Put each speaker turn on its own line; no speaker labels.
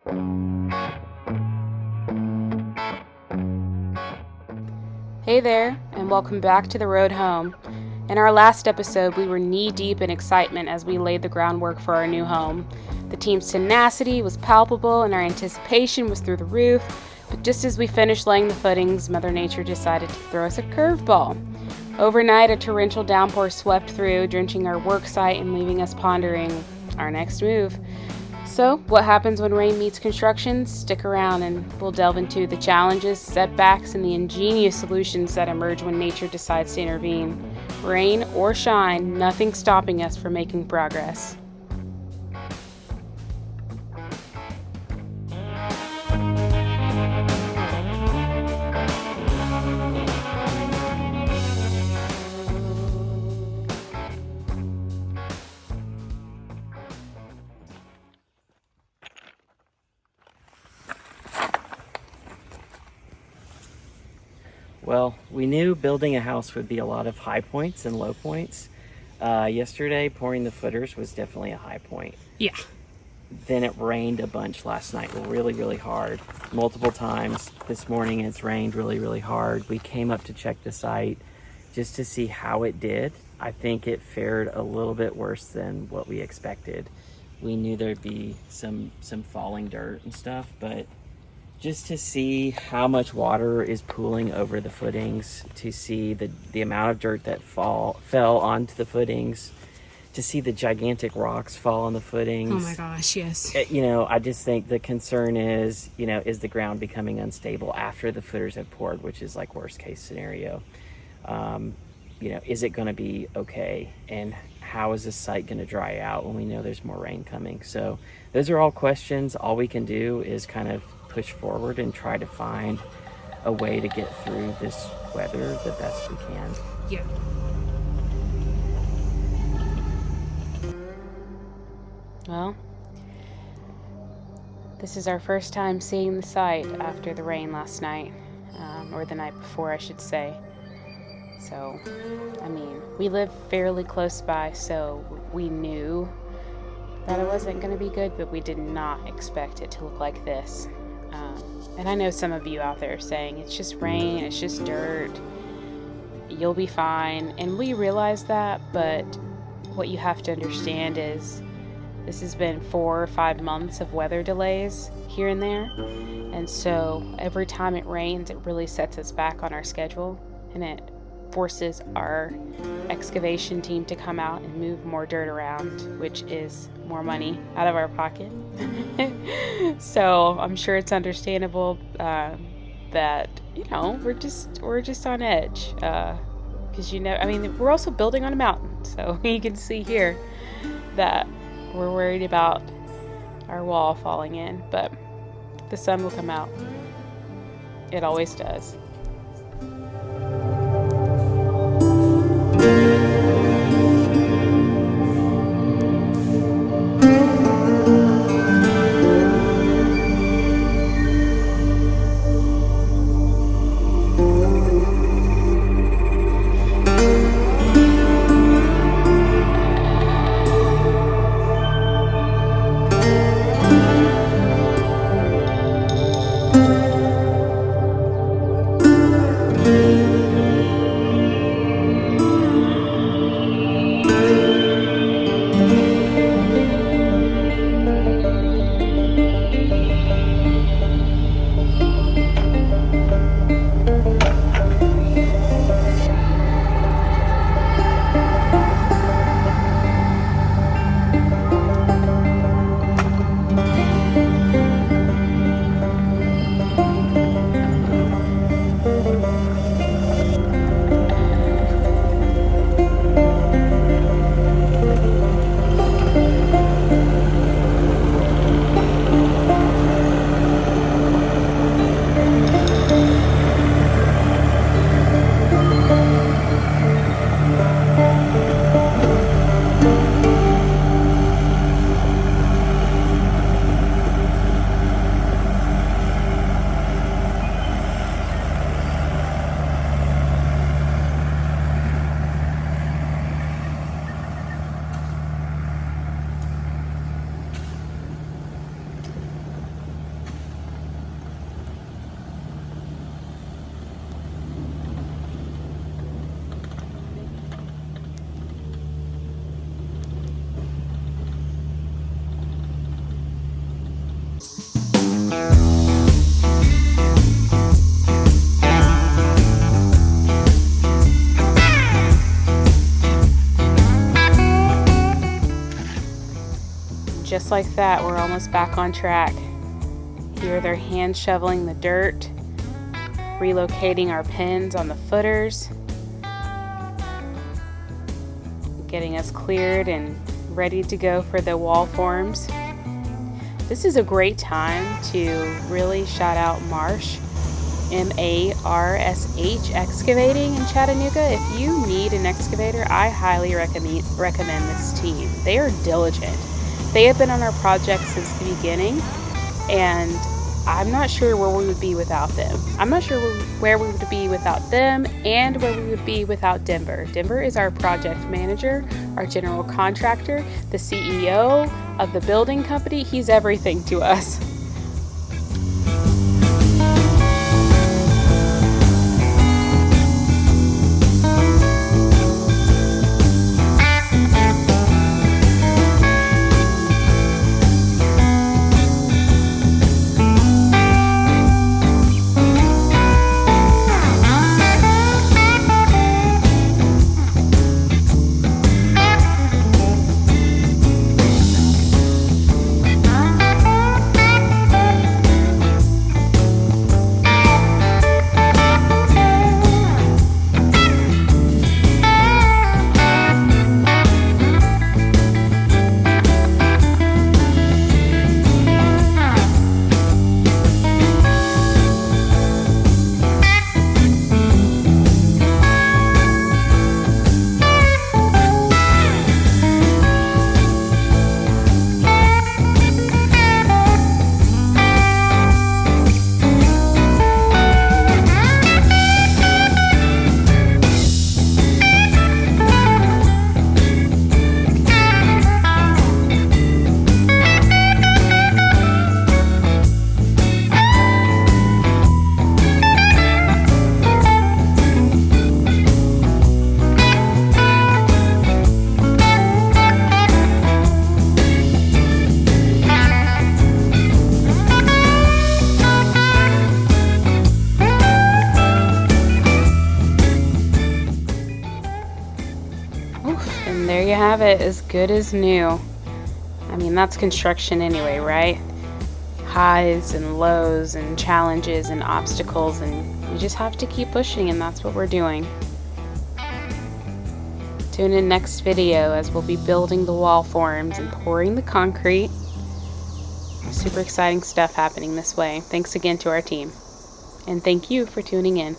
Hey there, and welcome back to the road home. In our last episode, we were knee-deep in excitement as we laid the groundwork for our new home. The team's tenacity was palpable and our anticipation was through the roof, but just as we finished laying the footings, Mother Nature decided to throw us a curveball. Overnight, a torrential downpour swept through, drenching our work site and leaving us pondering our next move. So, what happens when rain meets construction? Stick around and we'll delve into the challenges, setbacks, and the ingenious solutions that emerge when nature decides to intervene. Rain or shine, nothing's stopping us from making progress.
Well, we knew building a house would be a lot of high points and low points. Yesterday, pouring the footers was definitely a high point.
Yeah.
Then it rained a bunch last night, really, really hard. Multiple times this morning it's rained really, really hard. We came up to check the site just to see how it did. I think it fared a little bit worse than what we expected. We knew there'd be some falling dirt and stuff, but just to see how much water is pooling over the footings, to see the amount of dirt that fell onto the footings, to see the gigantic rocks fall on the footings.
Oh my gosh, yes.
I just think the concern is, is the ground becoming unstable after the footers have poured, which is like worst case scenario. Is it going to be okay? And how is this site going to dry out when we know there's more rain coming? So those are all questions. All we can do is kind of push forward and try to find a way to get through this weather the best we can.
Yeah. Well, this is our first time seeing the site after the rain last night, or the night before, I should say. So, we live fairly close by, so we knew that it wasn't going to be good, but we did not expect it to look like this. And I know some of you out there are saying, it's just rain, it's just dirt, you'll be fine. And we realize that, but what you have to understand is this has been 4 or 5 months of weather delays here and there. And so every time it rains, it really sets us back on our schedule, and it forces our excavation team to come out and move more dirt around, which is more money out of our pocket. So I'm sure it's understandable that we're just on edge, because we're also building on a mountain, so you can see here that we're worried about our wall falling in, but the sun will come out. It always does. like that, we're almost back on track. Here they're hand shoveling the dirt, relocating our pins on the footers, getting us cleared and ready to go for the wall forms. This is a great time to really shout out Marsh, M-A-R-S-H Excavating in Chattanooga. If you need an excavator, I highly recommend this team. They are diligent. They have been on our project since the beginning, and I'm not sure where we would be without them. I'm not sure where we would be without them and where we would be without Denver. Denver is our project manager, our general contractor, the CEO of the building company. He's everything to us. And there you have it, as good as new. I mean, that's construction anyway, right? Highs and lows and challenges and obstacles, and you just have to keep pushing, and that's what we're doing. Tune in next video as we'll be building the wall forms and pouring the concrete. Super exciting stuff happening this way. Thanks again to our team. And thank you for tuning in.